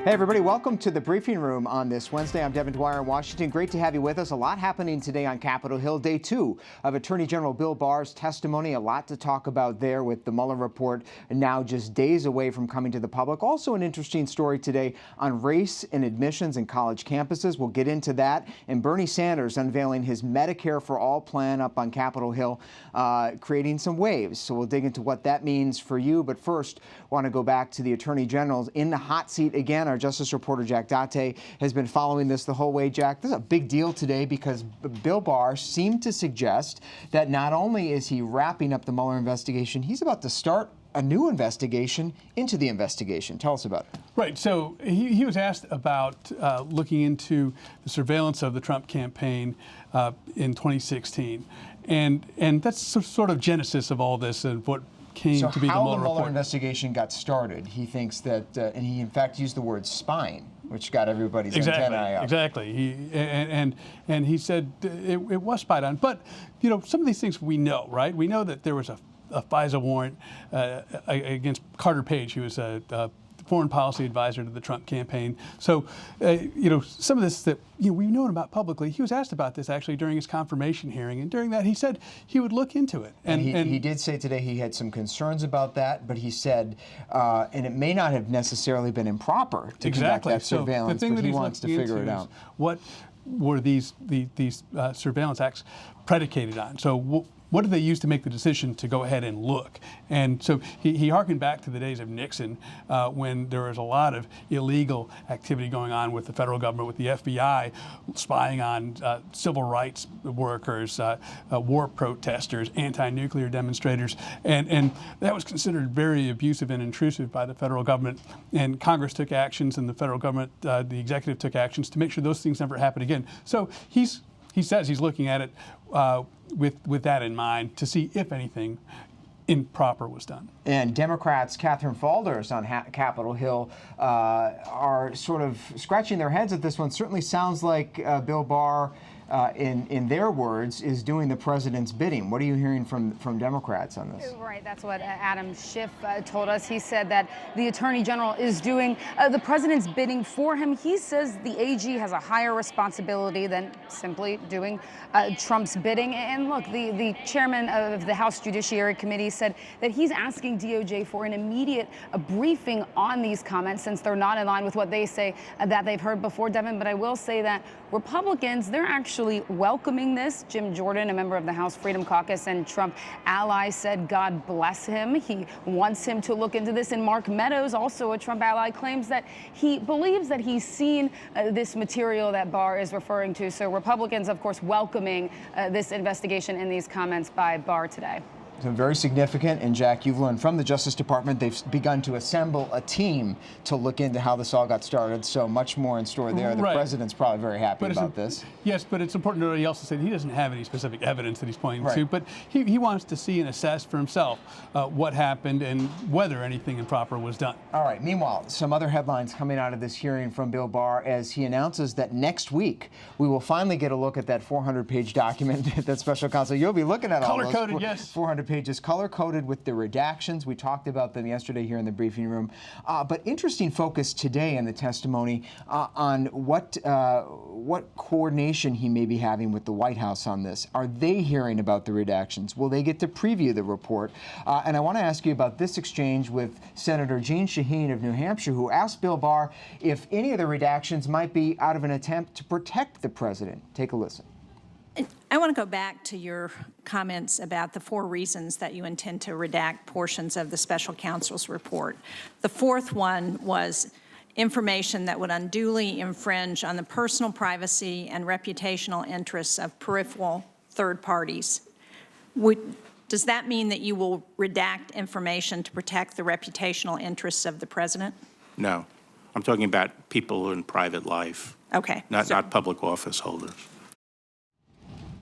Hey everybody, welcome to the briefing room on this Wednesday. I'm Devin Dwyer in Washington. Great to have you with us. A lot happening today on Capitol Hill. Day 2 of Attorney General Bill Barr's testimony. A lot to talk about there with the Mueller report now just days away from coming to the public. Also an interesting story today on race and admissions in college campuses. We'll get into that. And Bernie Sanders unveiling his Medicare-for-all plan up on Capitol Hill, creating some waves. So we'll dig into what that means for you. But first, want to go back to the Attorney General's in the hot seat again. Our Justice reporter Jack Date has been following this the whole way. Jack, this is a big deal today because Bill Barr seemed to suggest that not only is he wrapping up the Mueller investigation, he's about to start a new investigation into the investigation. Tell us about it. Right. So he was asked about looking into the surveillance of the Trump campaign in 2016. And that's sort of genesis of all this and what came to be the Mueller report. So how the Mueller investigation got started, he thinks that, and he in fact used the word spying, which got everybody's antennae up. Exactly. And he said it was spied on. But, you know, some of these things we know, right? We know that there was a FISA warrant against Carter Page, who was a foreign policy advisor to the Trump campaign. So, you know, some of this that we've known about publicly. He was asked about this actually during his confirmation hearing, and during that he said he would look into it. And he did say today he had some concerns about that, but he said, and it may not have necessarily been improper to conduct that surveillance, but he wants to figure it out. What were these surveillance acts predicated on? So what did they use to make the decision to go ahead and look? And so he harkened back to the days of Nixon when there was a lot of illegal activity going on with the federal government, with the FBI spying on civil rights workers, war protesters, anti-nuclear demonstrators. And that was considered very abusive and intrusive by the federal government. And Congress took actions, and the federal government, the executive took actions to make sure those things never happen again. So he says he's looking at it with that in mind to see if anything improper was done. And Democrats, Catherine Faulders on Capitol Hill, are sort of scratching their heads at this one. Certainly sounds like Bill Barr, in their words, is doing the president's bidding. What are you hearing from Democrats on this? Right, that's what Adam Schiff told us. He said that the Attorney General is doing the president's bidding for him. He says the AG has a higher responsibility than simply doing Trump's bidding. And look, the chairman of the House Judiciary Committee said that he's asking DOJ for an immediate briefing on these comments since they're not in line with what they say that they've heard before, Devin. But I will say that Republicans, they're actually welcoming this. Jim Jordan, a member of the House Freedom Caucus and Trump ally, said God bless him. He wants him to look into this. And Mark Meadows, also a Trump ally, claims that he believes that he's seen this material that Barr is referring to. So Republicans, of course, welcoming this investigation and these comments by Barr today. So very significant, and Jack, you've learned from the Justice Department they've begun to assemble a team to look into how this all got started, so much more in store there. The president's probably very happy about this. Yes, but it's important to note he also said he doesn't have any specific evidence that he's pointing to, but he wants to see and assess for himself what happened and whether anything improper was done. All right, meanwhile, some other headlines coming out of this hearing from Bill Barr as he announces that next week we will finally get a look at that 400-page document that special counsel, you'll be looking at all those color-coded, yes. 400 pages, color-coded with the redactions. We talked about them yesterday here in the briefing room. But interesting focus today in the testimony on what coordination he may be having with the White House on this. Are they hearing about the redactions? Will they get to preview the report? And I want to ask you about this exchange with Senator Jeanne Shaheen of New Hampshire, who asked Bill Barr if any of the redactions might be out of an attempt to protect the president. Take a listen. I want to go back to your comments about the 4 reasons that you intend to redact portions of the special counsel's report. The 4th one was information that would unduly infringe on the personal privacy and reputational interests of peripheral third parties. Does that mean that you will redact information to protect the reputational interests of the president? No. I'm talking about people in private life. Okay. Not public office holders.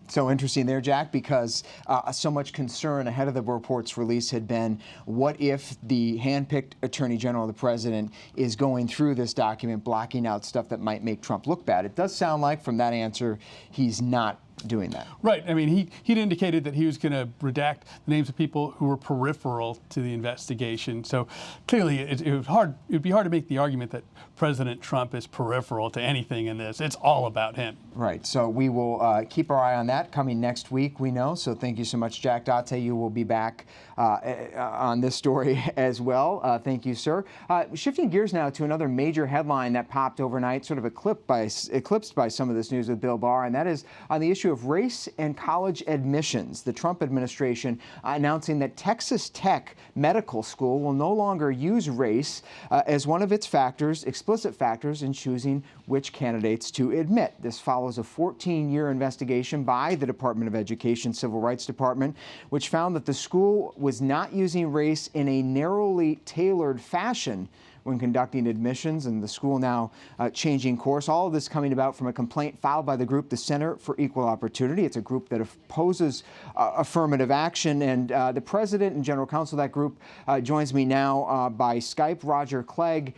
So interesting there, Jack, because so much concern ahead of the report's release had been, what if the handpicked Attorney General, the President, is going through this document, blocking out stuff that might make Trump look bad? It does sound like, from that answer, he's not doing that. Right. I mean, he'd indicated that he was going to redact the names of people who were peripheral to the investigation. So clearly, it would be hard to make the argument that President Trump is peripheral to anything in this. It's all about him. Right. So we will keep our eye on that coming next week, we know. So thank you so much, Jack Date. You will be back on this story as well. Thank you, sir. Shifting gears now to another major headline that popped overnight, sort of eclipsed by some of this news with Bill Barr, and that is on the issue of race and college admissions. The Trump administration announcing that Texas Tech Medical School will no longer use race as one of its factors, explicit factors, in choosing which candidates to admit. This follows a 14-year investigation by the Department of Education Civil Rights Department, which found that the school was not using race in a narrowly tailored fashion when conducting admissions, and the school now changing course. All of this coming about from a complaint filed by the group, the Center for Equal Opportunity. It's a group that opposes affirmative action, and the president and general counsel of that group joins me now by Skype. Roger Clegg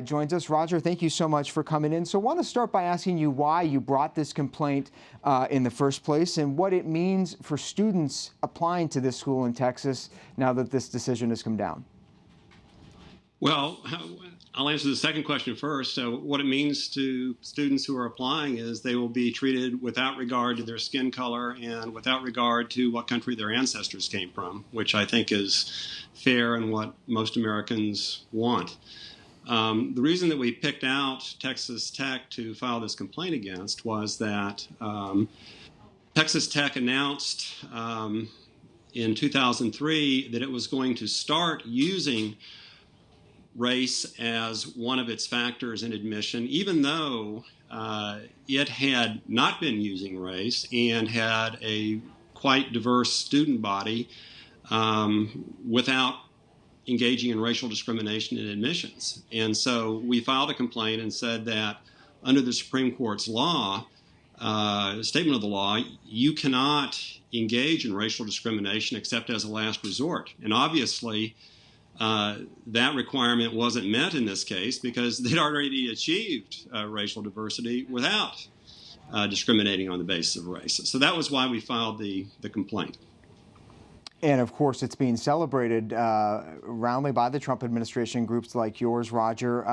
joins us. Roger, thank you so much for coming in. So I want to start by asking you why you brought this complaint in the first place and what it means for students applying to this school in Texas now that this decision has come down. Well, I'll answer the second question first. So what it means to students who are applying is they will be treated without regard to their skin color and without regard to what country their ancestors came from, which I think is fair and what most Americans want. The reason that we picked out Texas Tech to file this complaint against was that Texas Tech announced in 2003 that it was going to start using race as one of its factors in admission, even though it had not been using race and had a quite diverse student body without engaging in racial discrimination in admissions. And so we filed a complaint and said that under the Supreme Court's law, statement of the law, you cannot engage in racial discrimination except as a last resort. And obviously, that requirement wasn't met in this case because they'd already achieved racial diversity without discriminating on the basis of race. So that was why we filed the complaint. And of course, it's being celebrated roundly by the Trump administration, groups like yours, Roger.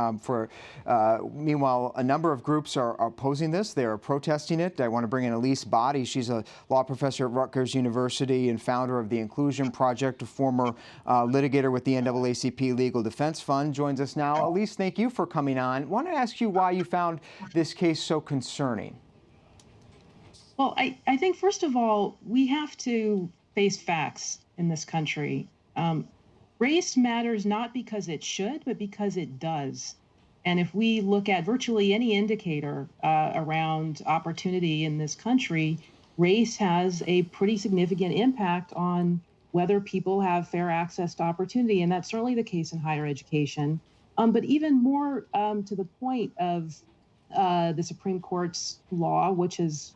Meanwhile, a number of groups are opposing this. They are protesting it. I want to bring in Elise Boddy. She's a law professor at Rutgers University and founder of the Inclusion Project, a former litigator with the NAACP Legal Defense Fund. Joins us now. Elise, thank you for coming on. I want to ask you why you found this case so concerning. Well, I think, first of all, we have to face facts in this country. Race matters not because it should, but because it does. And if we look at virtually any indicator around opportunity in this country, race has a pretty significant impact on whether people have fair access to opportunity. And that's certainly the case in higher education. But even more to the point of the Supreme Court's law, which has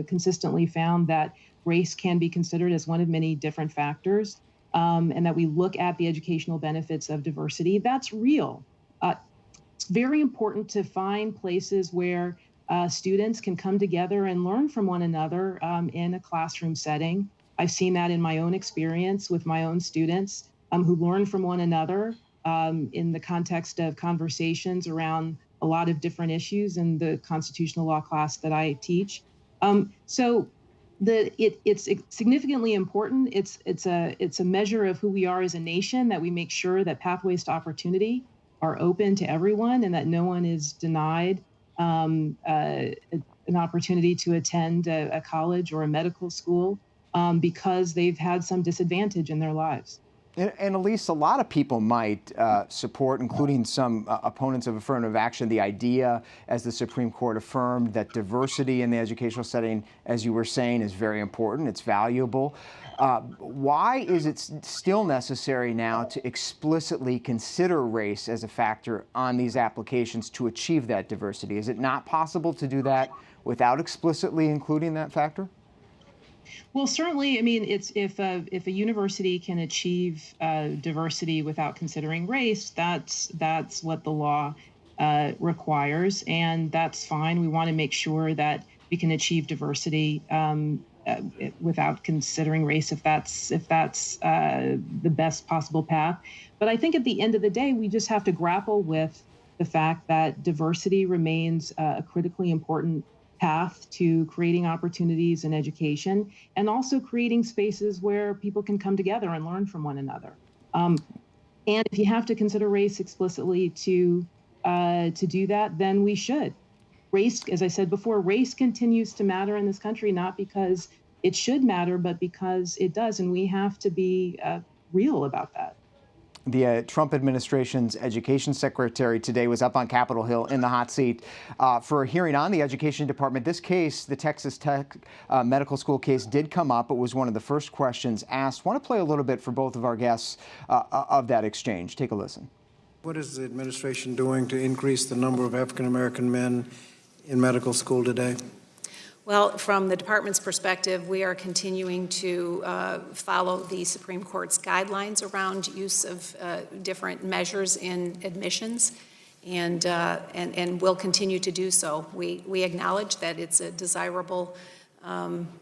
consistently found that race can be considered as one of many different factors, and that we look at the educational benefits of diversity. That's real. It's very important to find places where students can come together and learn from one another in a classroom setting. I've seen that in my own experience with my own students who learn from one another in the context of conversations around a lot of different issues in the constitutional law class that I teach. It's significantly important. It's a measure of who we are as a nation, that we make sure that pathways to opportunity are open to everyone and that no one is denied an opportunity to attend a college or a medical school because they've had some disadvantage in their lives. And Elise, a lot of people might support, including some opponents of affirmative action, the idea, as the Supreme Court affirmed, that diversity in the educational setting, as you were saying, is very important. It's valuable. Why is it still necessary now to explicitly consider race as a factor on these applications to achieve that diversity? Is it not possible to do that without explicitly including that factor? Well, certainly, I mean, it's if a university can achieve diversity without considering race, that's what the law requires, and that's fine. We want to make sure that we can achieve diversity without considering race, if that's the best possible path. But I think at the end of the day, we just have to grapple with the fact that diversity remains a critically important path to creating opportunities in education, and also creating spaces where people can come together and learn from one another. And if you have to consider race explicitly to do that, then we should. Race, as I said before, race continues to matter in this country, not because it should matter, but because it does, and we have to be real about that. The Trump administration's education secretary today was up on Capitol Hill in the hot seat for a hearing on the education department. This case, the Texas Tech medical school case, did come up. It was one of the first questions asked. I want to play a little bit for both of our guests of that exchange. Take a listen. What is the administration doing to increase the number of African-American men in medical school today? Well, from the department's perspective, we are continuing to follow the Supreme Court's guidelines around use of different measures in admissions, and will continue to do so. We acknowledge that it's a desirable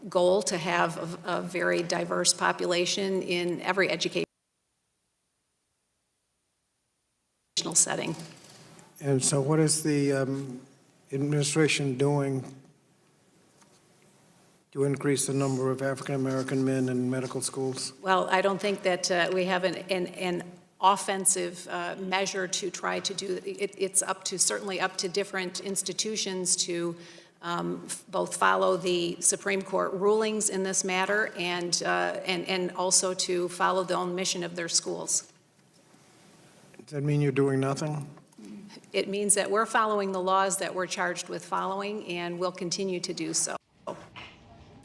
goal to have a very diverse population in every educational setting. And so what is the administration doing to increase the number of African-American men in medical schools? Well, I don't think that we have an offensive measure to try to do it. It's certainly up to different institutions to both follow the Supreme Court rulings in this matter and also to follow the own mission of their schools. Does that mean you're doing nothing? It means that we're following the laws that we're charged with following, and will continue to do so.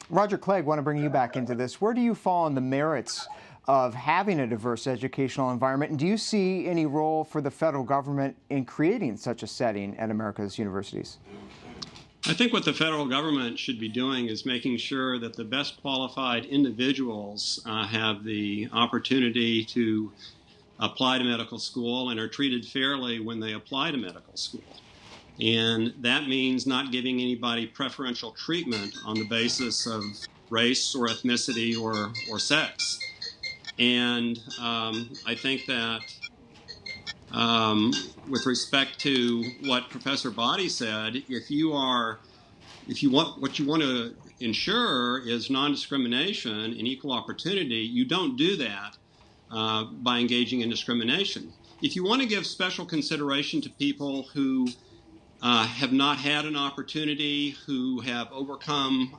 Roger Clegg, want to bring you back into this. Where do you fall on the merits of having a diverse educational environment, and do you see any role for the federal government in creating such a setting at America's universities? I think what the federal government should be doing is making sure that the best qualified individuals have the opportunity to apply to medical school and are treated fairly when they apply to medical school. And that means not giving anybody preferential treatment on the basis of race or ethnicity or sex. And I think that with respect to what Professor Boddy said, what you want to ensure is non-discrimination and equal opportunity, you don't do that by engaging in discrimination. If you want to give special consideration to people who have not had an opportunity, who have overcome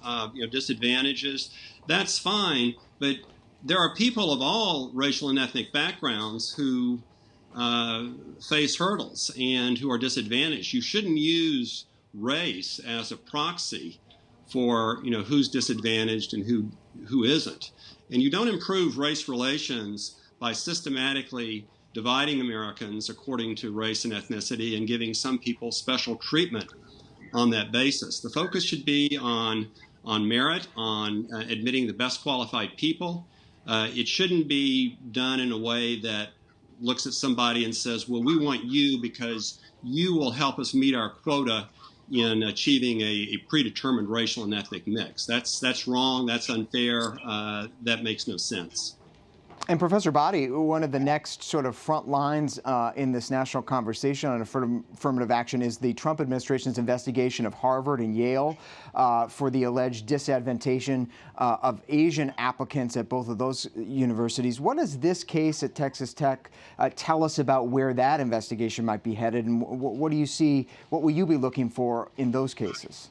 disadvantages, that's fine. But there are people of all racial and ethnic backgrounds who face hurdles and who are disadvantaged. You shouldn't use race as a proxy for who's disadvantaged and who isn't. And you don't improve race relations by systematically dividing Americans according to race and ethnicity and giving some people special treatment on that basis. The focus should be on merit, on admitting the best qualified people. It shouldn't be done in a way that looks at somebody and says, well, we want you because you will help us meet our quota in achieving a predetermined racial and ethnic mix. That's wrong, that's unfair, that makes no sense. And Professor Boddy, one of the next sort of front lines in this national conversation on affirmative action is the Trump administration's investigation of Harvard and Yale for the alleged disadvantage of Asian applicants at both of those universities. What does this case at Texas Tech tell us about where that investigation might be headed, and what do you see, what will you be looking for in those cases?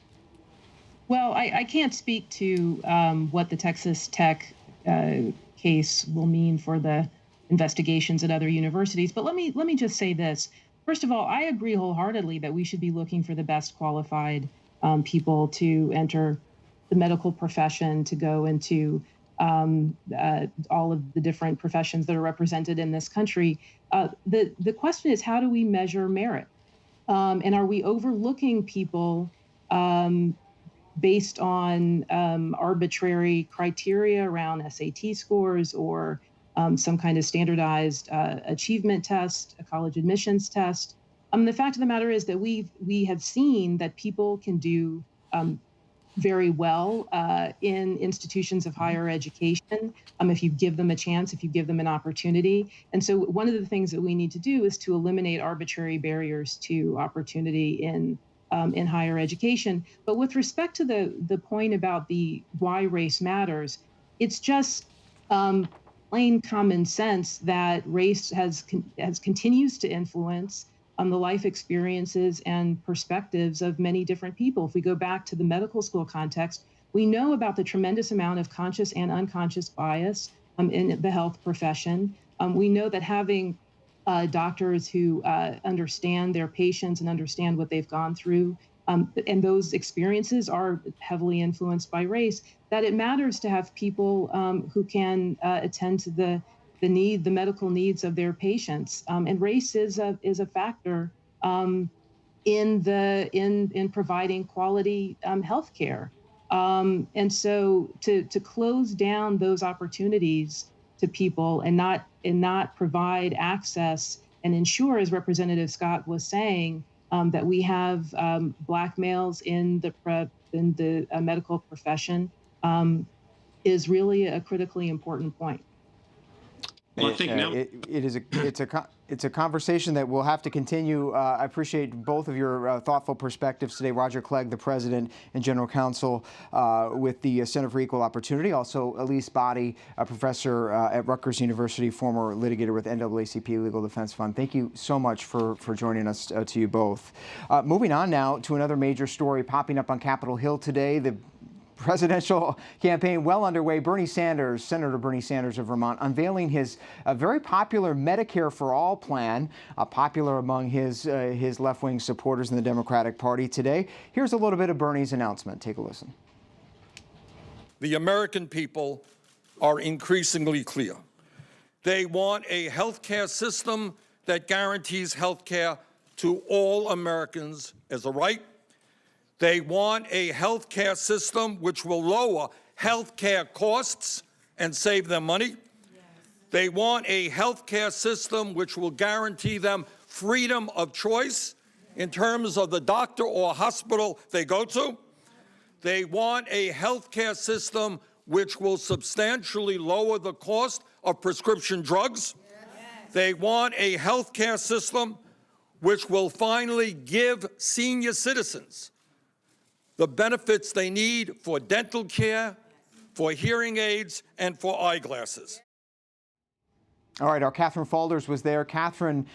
Well, I can't speak to what the Texas Tech case will mean for the investigations at other universities. But let me just say this. First of all, I agree wholeheartedly that we should be looking for the best qualified people to enter the medical profession, to go into all of the different professions that are represented in this country. The question is, how do we measure merit? And are we overlooking people based on arbitrary criteria around SAT scores or some kind of standardized achievement test, a college admissions test? The fact of the matter is that we have seen that people can do very well in institutions of higher education if you give them a chance, if you give them an opportunity. And so one of the things that we need to do is to eliminate arbitrary barriers to opportunity in higher education. But with respect to the point about why race matters, it's just plain common sense that race continues to influence the life experiences and perspectives of many different people. If we go back to the medical school context, we know about the tremendous amount of conscious and unconscious bias in the health profession. We know that having doctors who understand their patients and understand what they've gone through, and those experiences are heavily influenced by race, that it matters to have people who can attend to the medical needs of their patients, and race is a factor in providing quality health care. And so to close down those opportunities to people and not provide access and ensure, as Representative Scott was saying, that we have Black males in the medical profession is really a critically important point. Well, I think now it's a conversation that we'll have to continue. I appreciate both of your thoughtful perspectives today. Roger Clegg, the President and General Counsel with the Center for Equal Opportunity. Also, Elise Boddy, a professor at Rutgers University, former litigator with NAACP Legal Defense Fund. Thank you so much for joining us, to you both. Moving on now to another major story popping up on Capitol Hill today. The presidential campaign well underway. Senator Bernie Sanders of Vermont, unveiling his very popular Medicare-for-all plan, popular among his left-wing supporters in the Democratic Party today. Here's a little bit of Bernie's announcement. Take a listen. The American people are increasingly clear. They want a health care system that guarantees health care to all Americans as a right. They want a health care system which will lower health care costs and save them money. They want a health care system which will guarantee them freedom of choice in terms of the doctor or hospital they go to. They want a health care system which will substantially lower the cost of prescription drugs. They want a health care system which will finally give senior citizens the benefits they need for dental care, for hearing aids, and for eyeglasses. All right, our Catherine Faulders was there. Catherine,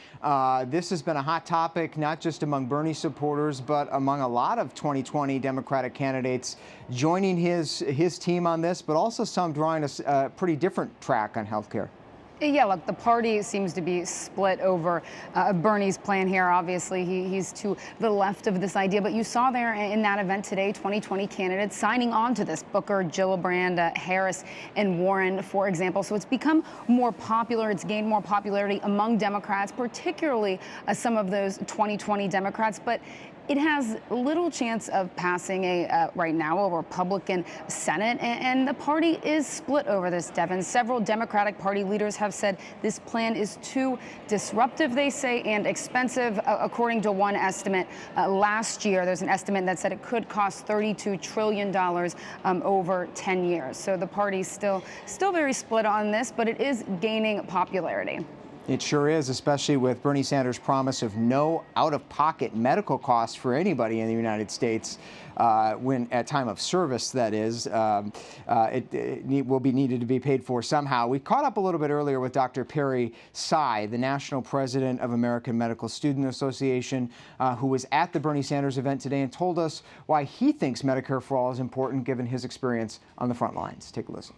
this has been a hot topic, not just among Bernie supporters, but among a lot of 2020 Democratic candidates joining his team on this, but also some drawing a pretty different track on health care. Yeah, look, the party seems to be split over Bernie's plan here. Obviously, he's to the left of this idea. But you saw there in that event today, 2020 candidates signing on to this. Booker, Gillibrand, Harris, and Warren, for example. So it's become more popular. It's gained more popularity among Democrats, particularly some of those 2020 Democrats. But it has little chance of passing right now a Republican Senate, and the party is split over this, Devin. Several Democratic Party leaders have said this plan is too disruptive, they say, and expensive. According to one estimate last year, there's an estimate that said it could cost $32 trillion over 10 years. So the party's still very split on this, but it is gaining popularity. It sure is, especially with Bernie Sanders' promise of no out-of-pocket medical costs for anybody in the United States when at time of service, that is. It will be needed to be paid for somehow. We caught up a little bit earlier with Dr. Perry Tsai, the national president of American Medical Student Association, who was at the Bernie Sanders event today and told us why he thinks Medicare for All is important given his experience on the front lines. Take a listen.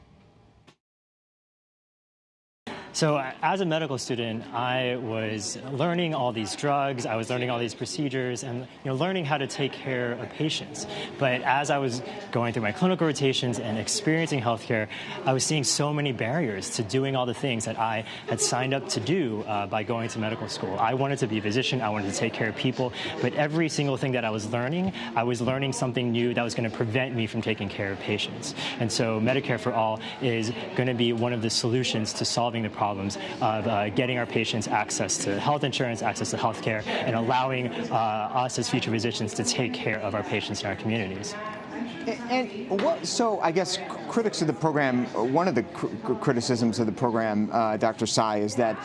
So as a medical student, I was learning all these drugs, I was learning all these procedures, and learning how to take care of patients. But as I was going through my clinical rotations and experiencing healthcare, I was seeing so many barriers to doing all the things that I had signed up to do by going to medical school. I wanted to be a physician, I wanted to take care of people, but every single thing that I was learning something new that was going to prevent me from taking care of patients. And so Medicare for All is going to be one of the solutions to solving the problems of getting our patients access to health insurance, access to health care, and allowing us as future physicians to take care of our patients in our communities. So I guess critics of the program, one of the criticisms of the program, Dr. Tsai, is that,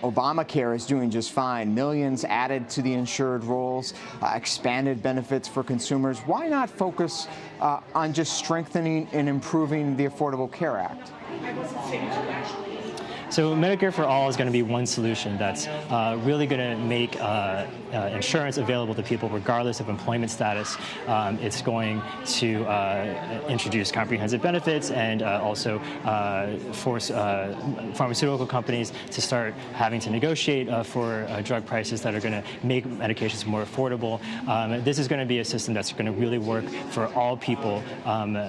Obamacare is doing just fine. Millions added to the insured rolls, expanded benefits for consumers. Why not focus on just strengthening and improving the Affordable Care Act? So Medicare-for-all is going to be one solution that's really going to make insurance available to people regardless of employment status. It's going to introduce comprehensive benefits and also force pharmaceutical companies to start having to negotiate for drug prices that are going to make medications more affordable. This is going to be a system that's going to really work for all people,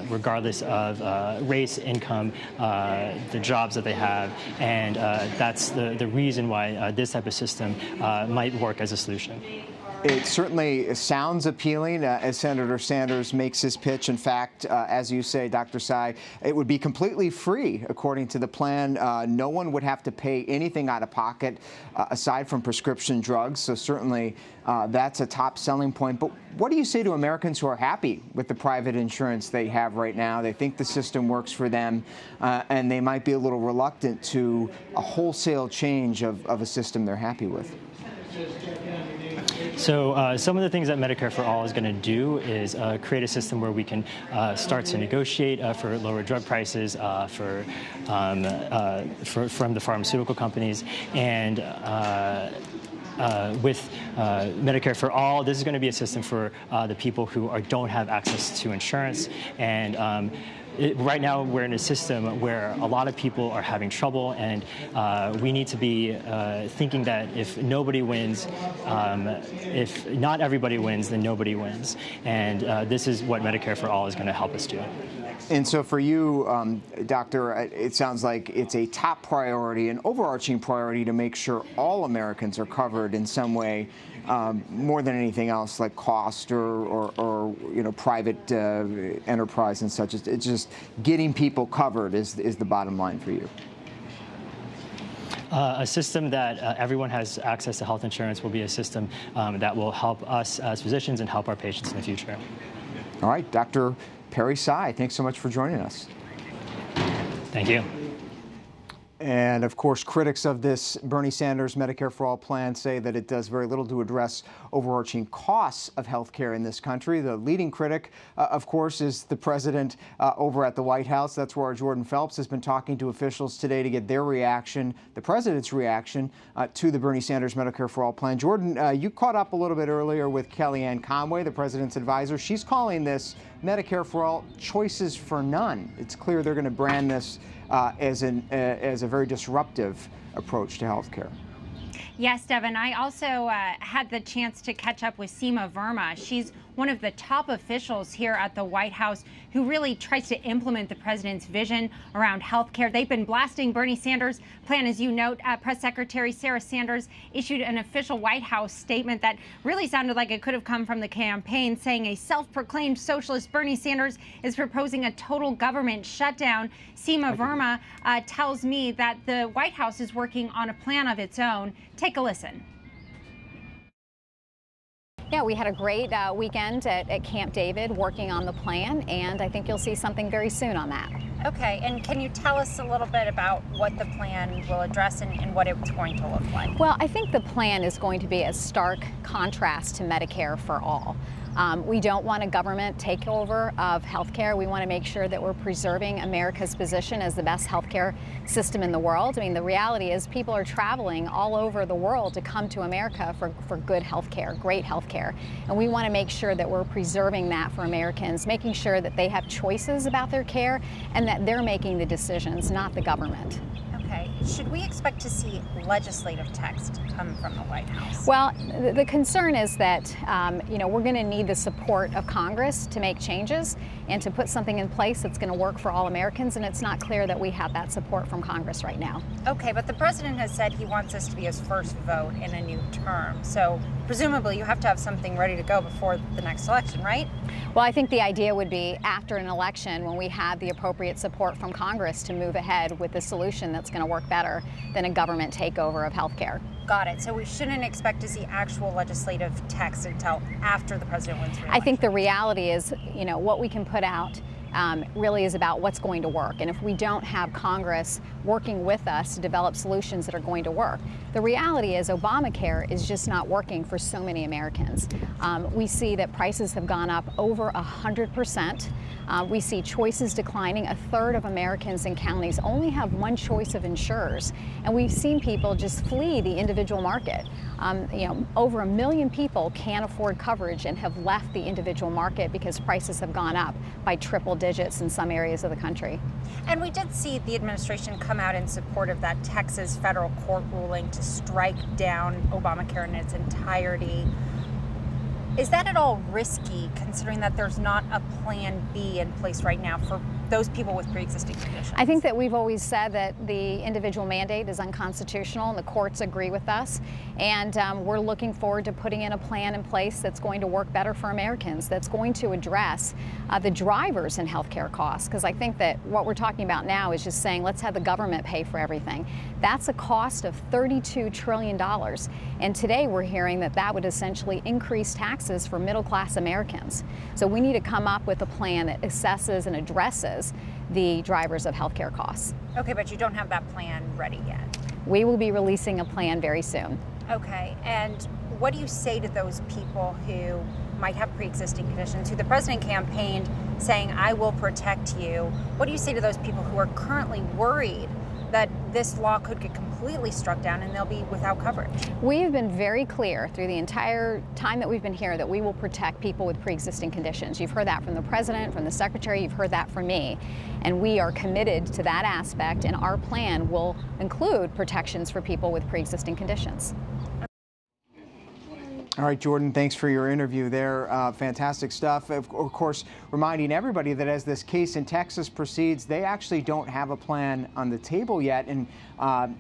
regardless of race, income, the jobs that they have. And that's the reason why this type of system might work as a solution. It certainly sounds appealing as Senator Sanders makes his pitch. In fact, as you say, Dr. Tsai, it would be completely free, according to the plan. No one would have to pay anything out of pocket aside from prescription drugs. So certainly that's a top selling point. But what do you say to Americans who are happy with the private insurance they have right now? They think the system works for them, and they might be a little reluctant to a wholesale change of a system they're happy with. So some of the things that Medicare-for-all is going to do is create a system where we can start to negotiate for lower drug prices from the pharmaceutical companies. And with Medicare-for-all, this is going to be a system for the people who don't have access to insurance. And right now, we're in a system where a lot of people are having trouble, and we need to be thinking that if nobody wins, if not everybody wins, then nobody wins. And this is what Medicare-for-all is going to help us do. And so for you, Doctor, it sounds like it's a top priority, an overarching priority to make sure all Americans are covered in some way, more than anything else, like cost or private enterprise and such. It's just getting people covered is the bottom line for you. A system that everyone has access to health insurance will be a system that will help us as physicians and help our patients in the future. All right, Dr. Perry Tsai, thanks so much for joining us. Thank you. And of course, critics of this Bernie Sanders Medicare-for-all plan say that it does very little to address overarching costs of health care in this country. The leading critic, of course, is the president over at the White House. That's where our Jordan Phelps has been talking to officials today to get their reaction, the president's reaction to the Bernie Sanders Medicare-for-all plan. Jordan, you caught up a little bit earlier with Kellyanne Conway, the president's advisor. She's calling this Medicare-for-all choices for none. It's clear they're going to brand this as a very disruptive approach to health care. Yes, Devin. I also had the chance to catch up with Seema Verma. She's one of the top officials here at the White House who really tries to implement the president's vision around health care. They've been blasting Bernie Sanders' plan. As you note, Press Secretary Sarah Sanders issued an official White House statement that really sounded like it could have come from the campaign, saying a self-proclaimed socialist Bernie Sanders is proposing a total government shutdown. Seema Verma tells me that the White House is working on a plan of its own. Take a listen. Yeah, we had a great weekend at Camp David working on the plan, and I think you'll see something very soon on that. Okay, and can you tell us a little bit about what the plan will address and what it's going to look like? Well, I think the plan is going to be a stark contrast to Medicare for all. We don't want a government takeover of healthcare. We want to make sure that we're preserving America's position as the best healthcare system in the world. I mean, the reality is people are traveling all over the world to come to America for good healthcare, great healthcare. And we want to make sure that we're preserving that for Americans, making sure that they have choices about their care and that they're making the decisions, not the government. Okay. Should we expect to see legislative text come from the White House? Well, the concern is that, we're going to need the support of Congress to make changes and to put something in place that's going to work for all Americans, and it's not clear that we have that support from Congress right now. Okay, but the president has said he wants this to be his first vote in a new term. So presumably you have to have something ready to go before the next election, right? Well, I think the idea would be after an election, when we have the appropriate support from Congress to move ahead with a solution that's going to work better than a government takeover of health care. Got it. So we shouldn't expect to see actual legislative text until after the president wins re-election. I think the reality is, what we can put out really is about what's going to work. And if we don't have Congress working with us to develop solutions that are going to work, the reality is Obamacare is just not working for so many Americans. We see that prices have gone up over 100%. We see choices declining. A third of Americans and counties only have one choice of insurers. And we've seen people just flee the individual market. Over 1 million people can't afford coverage and have left the individual market because prices have gone up by triple digits in some areas of the country. And we did see the administration come out in support of that Texas federal court ruling to strike down Obamacare in its entirety. Is that at all risky, considering that there's not a plan B in place right now for those people with pre-existing conditions? I think that we've always said that the individual mandate is unconstitutional, and the courts agree with us. And we're looking forward to putting in a plan in place that's going to work better for Americans, that's going to address the drivers in healthcare costs. Because I think that what we're talking about now is just saying, let's have the government pay for everything. That's a cost of $32 trillion. And today we're hearing that that would essentially increase taxes for middle-class Americans. So we need to come up with a plan that assesses and addresses the drivers of healthcare costs. Okay, but you don't have that plan ready yet. We will be releasing a plan very soon. Okay, and what do you say to those people who might have pre-existing conditions, who the president campaigned saying, I will protect you? What do you say to those people who are currently worried that this law could get completely struck down and they'll be without coverage? We have been very clear through the entire time that we've been here that we will protect people with pre-existing conditions. You've heard that from the president, from the secretary, you've heard that from me. And we are committed to that aspect, and our plan will include protections for people with pre-existing conditions. All right, Jordan, thanks for your interview there. Fantastic stuff. Of course, reminding everybody that as this case in Texas proceeds, they actually don't have a plan on the table yet. And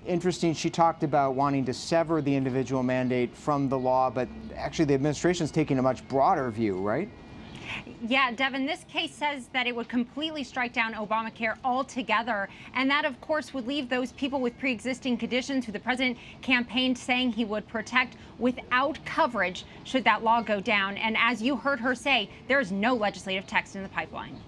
interesting, she talked about wanting to sever the individual mandate from the law, but actually the administration's taking a much broader view, right? Yeah, Devin, this case says that it would completely strike down Obamacare altogether. And that, of course, would leave those people with pre-existing conditions who the president campaigned saying he would protect without coverage should that law go down. And as you heard her say, there is no legislative text in the pipeline.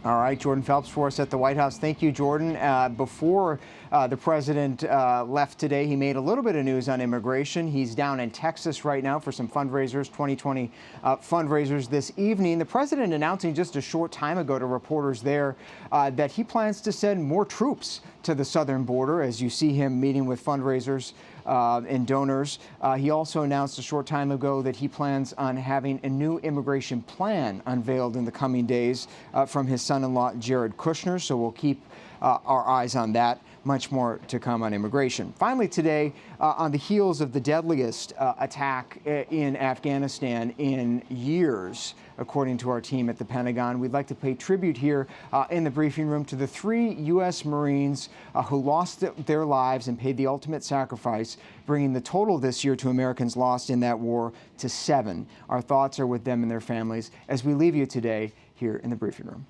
All right, Jordan Phelps for us at the White House. Thank you, Jordan. Before the president left today, he made a little bit of news on immigration. He's down in Texas right now for some fundraisers, 2020 fundraisers this evening. The president announcing just a short time ago to reporters there that he plans to send more troops to the southern border, as you see him meeting with fundraisers and donors. He also announced a short time ago that he plans on having a new immigration plan unveiled in the coming days from his son-in-law, Jared Kushner. So we'll keep our eyes on that. Much more to come on immigration. Finally today, on the heels of the deadliest attack in Afghanistan in years, according to our team at the Pentagon, we'd like to pay tribute here in the briefing room to the 3 U.S. Marines who lost their lives and paid the ultimate sacrifice, bringing the total this year to Americans lost in that war to 7. Our thoughts are with them and their families as we leave you today here in the briefing room.